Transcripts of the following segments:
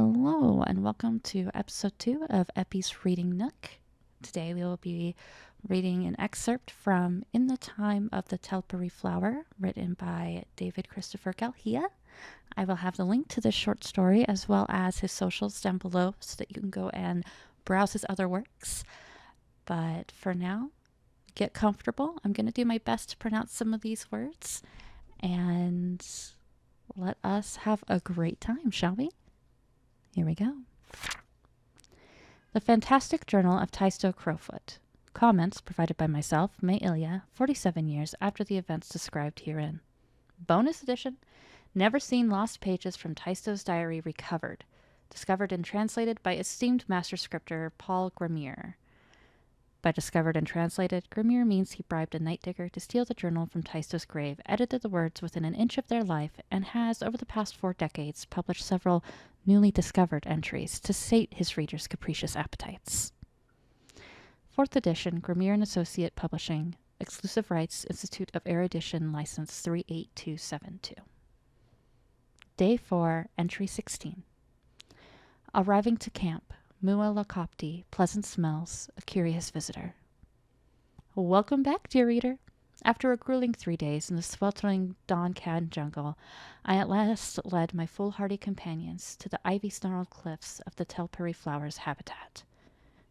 Hello, and welcome to episode 2 of Epi's Reading Nook. Today we will be reading an excerpt from In the Time of the Telperi Flower, written by David Christopher Galhia. I will have the link to this short story as well as his socials down below so that you can go and browse his other works. But for now, get comfortable. I'm going to do my best to pronounce some of these words, and let us have a great time, shall we? Here we go. The Fantastic Journal of Taisto Crowfoot. Comments provided by myself, May Ilya, 47 years after the events described herein. Bonus edition. Never seen lost pages from Taisto's diary recovered. Discovered and translated by esteemed master scripter Paul Grimier. By discovered and translated, Grimier means he bribed a night digger to steal the journal from Taisto's grave, edited the words within an inch of their life, and has, over the past 4 decades, published several newly discovered entries to sate his readers' capricious appetites. 4th edition, Grimier and Associate Publishing, Exclusive Rights, Institute of Erudition, License 38272. Day 4, Entry 16. Arriving to camp. Mua Lakopti, pleasant smells, a curious visitor. Welcome back, dear reader. After a grueling 3 days in the sweltering Don-Cad jungle, I at last led my foolhardy companions to the ivy-snarled cliffs of the Telperi flower's habitat.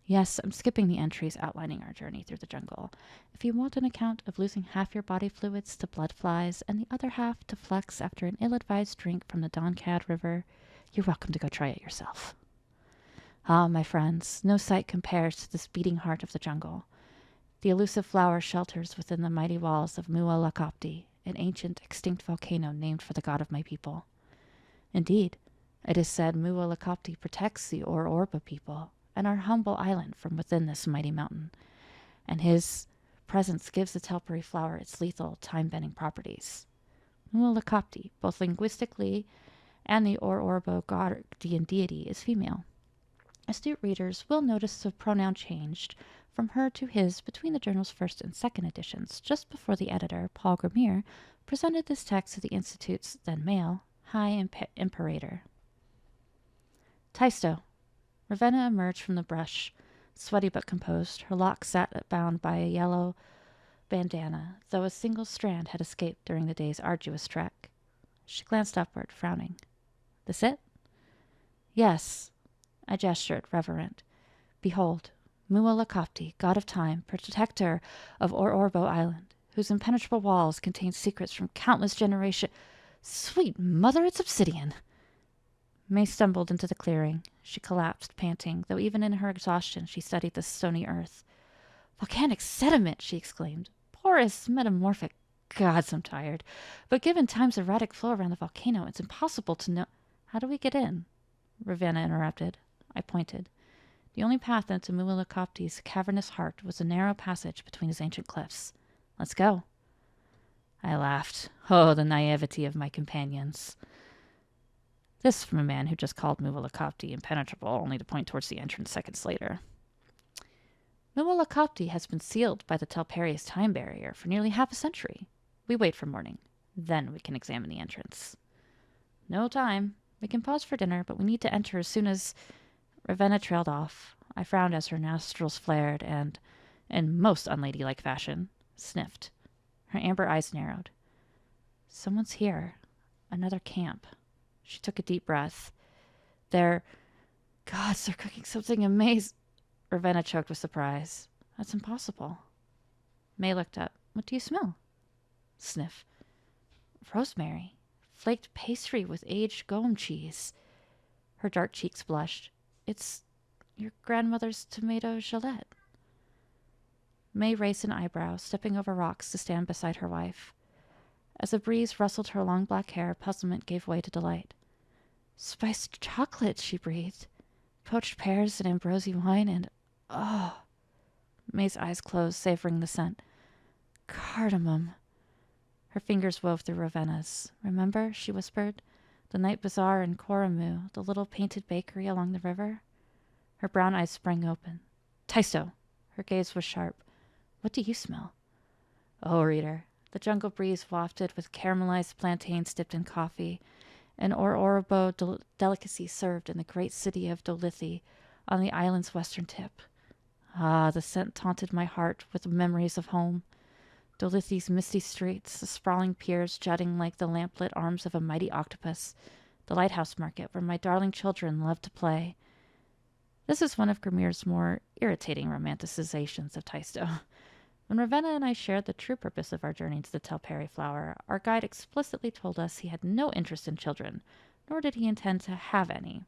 Yes, I'm skipping the entries outlining our journey through the jungle. If you want an account of losing half your body fluids to blood flies and the other half to flex after an ill-advised drink from the Don-Cad River, you're welcome to go try it yourself. Ah, my friends, no sight compares to this beating heart of the jungle. The elusive flower shelters within the mighty walls of Mua Lakopti, an ancient, extinct volcano named for the god of my people. Indeed, it is said Mua Lakopti protects the Ororba people and our humble island from within this mighty mountain, and his presence gives the Telperi flower its lethal, time-bending properties. Mua Lakopti, both linguistically and the Ororba guardian deity, is female. Astute readers will notice the pronoun changed from her to his between the journal's 1st and 2nd editions, just before the editor, Paul Grimier, presented this text to the Institute's then male, High Imperator. Taisto. Ravenna emerged from the brush, sweaty but composed, her locks bound by a yellow bandana, though a single strand had escaped during the day's arduous trek. She glanced upward, frowning. This it? Yes. I gestured, reverent. Behold, Mua Lakopti, god of time, protector of Ororbo Island, whose impenetrable walls contain secrets from countless generations. Sweet mother, it's obsidian! May stumbled into the clearing. She collapsed, panting, though even in her exhaustion she studied the stony earth. Volcanic sediment, she exclaimed. Porous, metamorphic. Gods, I'm tired. But given time's erratic flow around the volcano, it's impossible to know. How do we get in? Ravenna interrupted. I pointed. The only path into Mua Lakopti's cavernous heart was a narrow passage between his ancient cliffs. Let's go. I laughed. Oh, the naivety of my companions. This from a man who just called Mua Lakopti impenetrable, only to point towards the entrance seconds later. Mua Lakopti has been sealed by the Telperi's time barrier for nearly half a century. We wait for morning. Then we can examine the entrance. No time. We can pause for dinner, but we need to enter as soon as... Ravenna trailed off. I frowned as her nostrils flared and, in most unladylike fashion, sniffed. Her amber eyes narrowed. Someone's here. Another camp. She took a deep breath. Gods, they're cooking something amazing. Ravenna choked with surprise. That's impossible. May looked up. What do you smell? Sniff. Rosemary. Flaked pastry with aged Goem cheese. Her dark cheeks blushed. It's your grandmother's tomato gelette. May raised an eyebrow, stepping over rocks to stand beside her wife. As a breeze rustled her long black hair, puzzlement gave way to delight. Spiced chocolate, she breathed. Poached pears and ambrosi wine and... Oh! May's eyes closed, savoring the scent. Cardamom. Her fingers wove through Ravenna's. Remember, she whispered, the night bazaar in Koramu, the little painted bakery along the river? Her brown eyes sprang open. Taisto! Her gaze was sharp. What do you smell? Oh, reader, the jungle breeze wafted with caramelized plantains dipped in coffee, an Ororobo delicacy served in the great city of Dolithi on the island's western tip. Ah, the scent taunted my heart with memories of home. Dolithi's misty streets, the sprawling piers jutting like the lamplit arms of a mighty octopus, the lighthouse market where my darling children loved to play. This is one of Grimir's more irritating romanticizations of Taisto. When Ravenna and I shared the true purpose of our journey to the Telperi flower, our guide explicitly told us he had no interest in children, nor did he intend to have any.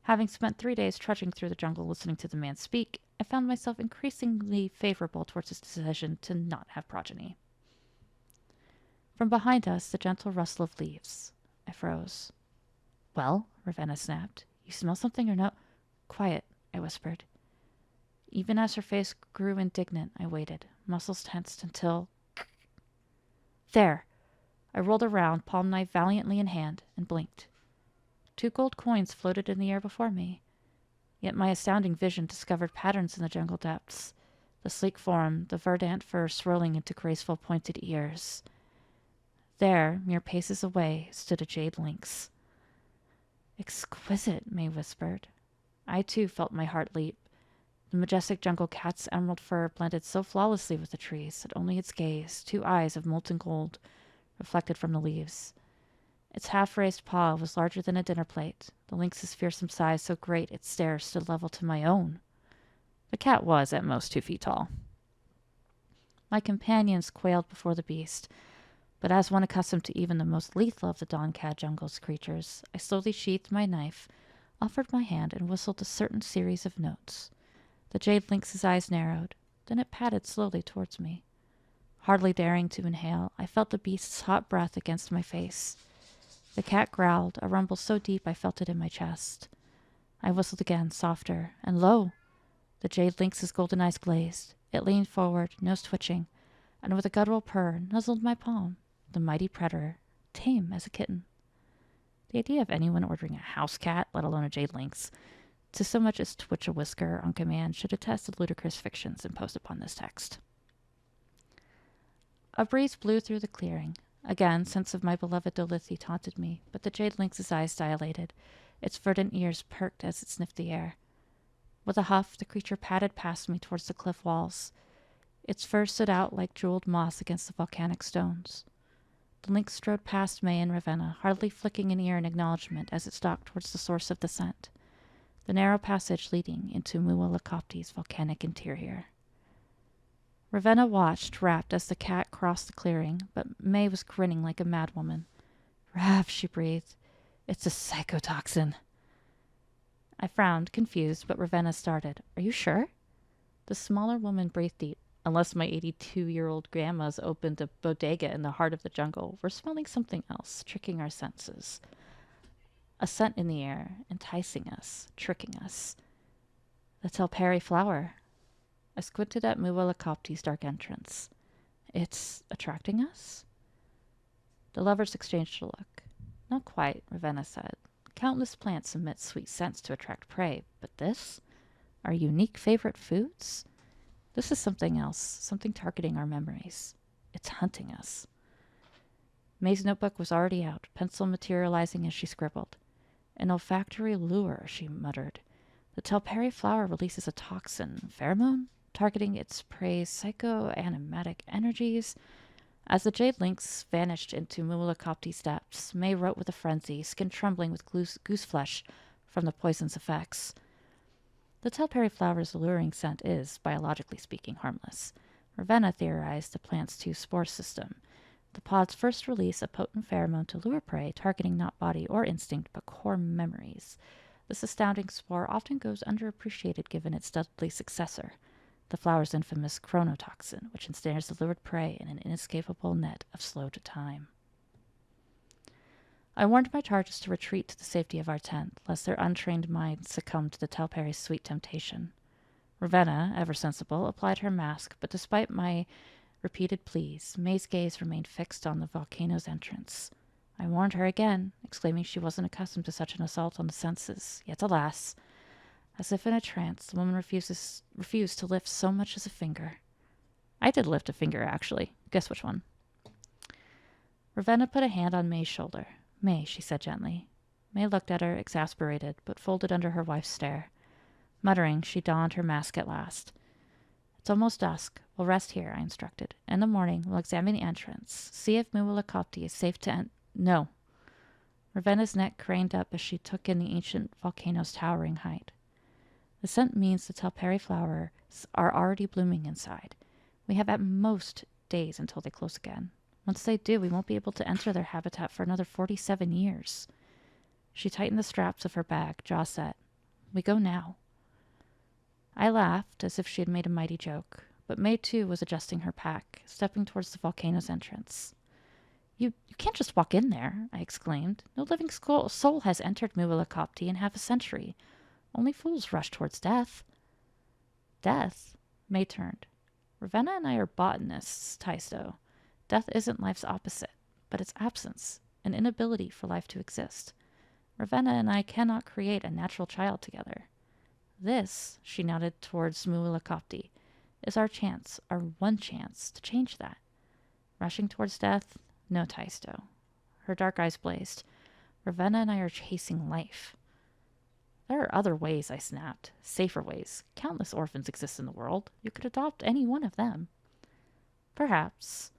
Having spent 3 days trudging through the jungle listening to the man speak, I found myself increasingly favorable towards his decision to not have progeny. From behind us, the gentle rustle of leaves. I froze. "Well," Ravenna snapped, "you smell something or no?" "Quiet," I whispered. Even as her face grew indignant, I waited, muscles tensed until... There! I rolled around, palm knife valiantly in hand, and blinked. 2 gold coins floated in the air before me. Yet my astounding vision discovered patterns in the jungle depths. The sleek form, the verdant fur swirling into graceful pointed ears. There, mere paces away, stood a jade lynx. "Exquisite," May whispered. I too felt my heart leap. The majestic jungle cat's emerald fur blended so flawlessly with the trees that only its gaze, 2 eyes of molten gold, reflected from the leaves. Its half-raised paw was larger than a dinner plate, the lynx's fearsome size so great its stare stood level to my own. The cat was at most 2 feet tall. My companions quailed before the beast, but as one accustomed to even the most lethal of the Dawn-Cad jungle's creatures, I slowly sheathed my knife, offered my hand, and whistled a certain series of notes. The jade lynx's eyes narrowed, then it padded slowly towards me. Hardly daring to inhale, I felt the beast's hot breath against my face. The cat growled, a rumble so deep I felt it in my chest. I whistled again, softer, and lo! The jade lynx's golden eyes glazed. It leaned forward, nose twitching, and with a guttural purr, nuzzled my palm, the mighty predator, tame as a kitten. The idea of anyone ordering a house cat, let alone a jade lynx, to so much as twitch a whisker on command should attest the ludicrous fictions imposed upon this text. A breeze blew through the clearing. Again, sense of my beloved Dolithi taunted me, but the jade lynx's eyes dilated. Its verdant ears perked as it sniffed the air. With a huff, the creature padded past me towards the cliff walls. Its fur stood out like jeweled moss against the volcanic stones. The lynx strode past May and Ravenna, hardly flicking an ear in acknowledgement as it stalked towards the source of the scent, the narrow passage leading into Mualakopti's volcanic interior. Ravenna watched, rapt, as the cat crossed the clearing, but May was grinning like a madwoman. "Rav," she breathed. "It's a psychotoxin." I frowned, confused, but Ravenna started. "Are you sure?" The smaller woman breathed deep. Unless my 82-year-old grandma's opened a bodega in the heart of the jungle, we're smelling something else, tricking our senses. A scent in the air, enticing us, tricking us. The Telperi flower. I squinted at Mualakopti's dark entrance. It's attracting us? The lovers exchanged a look. "Not quite," Ravenna said. "Countless plants emit sweet scents to attract prey, but this? Our unique favorite foods? This is something else, something targeting our memories. It's hunting us." May's notebook was already out, pencil materializing as she scribbled. "An olfactory lure," she muttered. "The Telperi flower releases a toxin, pheromone, targeting its prey's psychoanimatic energies." As the jade lynx vanished into Mualakopti's depths, May wrote with a frenzy, skin trembling with goose flesh from the poison's effects. The Telperi flower's alluring scent is, biologically speaking, harmless. Ravenna theorized the plant's 2-spore system. The pods first release a potent pheromone to lure prey, targeting not body or instinct, but core memories. This astounding spore often goes underappreciated given its deadly successor, the flower's infamous chronotoxin, which ensnares the lured prey in an inescapable net of slow-to-time. I warned my charges to retreat to the safety of our tent, lest their untrained minds succumb to the Telperi's sweet temptation. Ravenna, ever sensible, applied her mask, but despite my repeated pleas, May's gaze remained fixed on the volcano's entrance. I warned her again, exclaiming she wasn't accustomed to such an assault on the senses, yet alas, as if in a trance, the woman refused to lift so much as a finger. I did lift a finger, actually. Guess which one? Ravenna put a hand on May's shoulder. May, she said gently. May looked at her, exasperated, but folded under her wife's stare. Muttering, she donned her mask at last. It's almost dusk. We'll rest here, I instructed. In the morning, we'll examine the entrance. See if Muwalakopti is safe to No. Ravenna's neck craned up as she took in the ancient volcano's towering height. The scent means the Telperi flowers are already blooming inside. We have at most days until they close again. Once they do, we won't be able to enter their habitat for another 47 years. She tightened the straps of her bag, jaw set. We go now. I laughed, as if she had made a mighty joke, but May, too, was adjusting her pack, stepping towards the volcano's entrance. You can't just walk in there, I exclaimed. No living soul has entered Muwalakopti in half a century. Only fools rush towards death. Death? May turned. Ravenna and I are botanists, Taisto. Death isn't life's opposite, but its absence, an inability for life to exist. Ravenna and I cannot create a natural child together. This, she nodded towards Muwalakopti, is our chance, our one chance, to change that. Rushing towards death? No, Taisto. Her dark eyes blazed. Ravenna and I are chasing life. There are other ways, I snapped. Safer ways. Countless orphans exist in the world. You could adopt any one of them. Perhaps.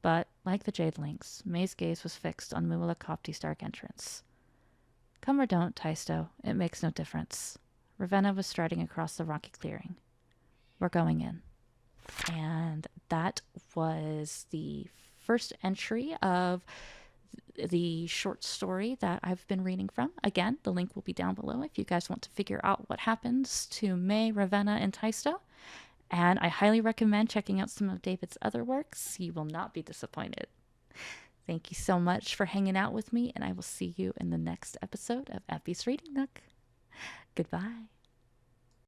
But, like the jade lynx, May's gaze was fixed on Muwalakopti's dark entrance. Come or don't, Taisto. It makes no difference. Ravenna was striding across the rocky clearing. We're going in. And that was the first entry of the short story that I've been reading from. Again, the link will be down below if you guys want to figure out what happens to May, Ravenna, and Taisto. And I highly recommend checking out some of David's other works. You will not be disappointed. Thank you so much for hanging out with me, and I will see you in the next episode of Epi's Reading Nook. Goodbye.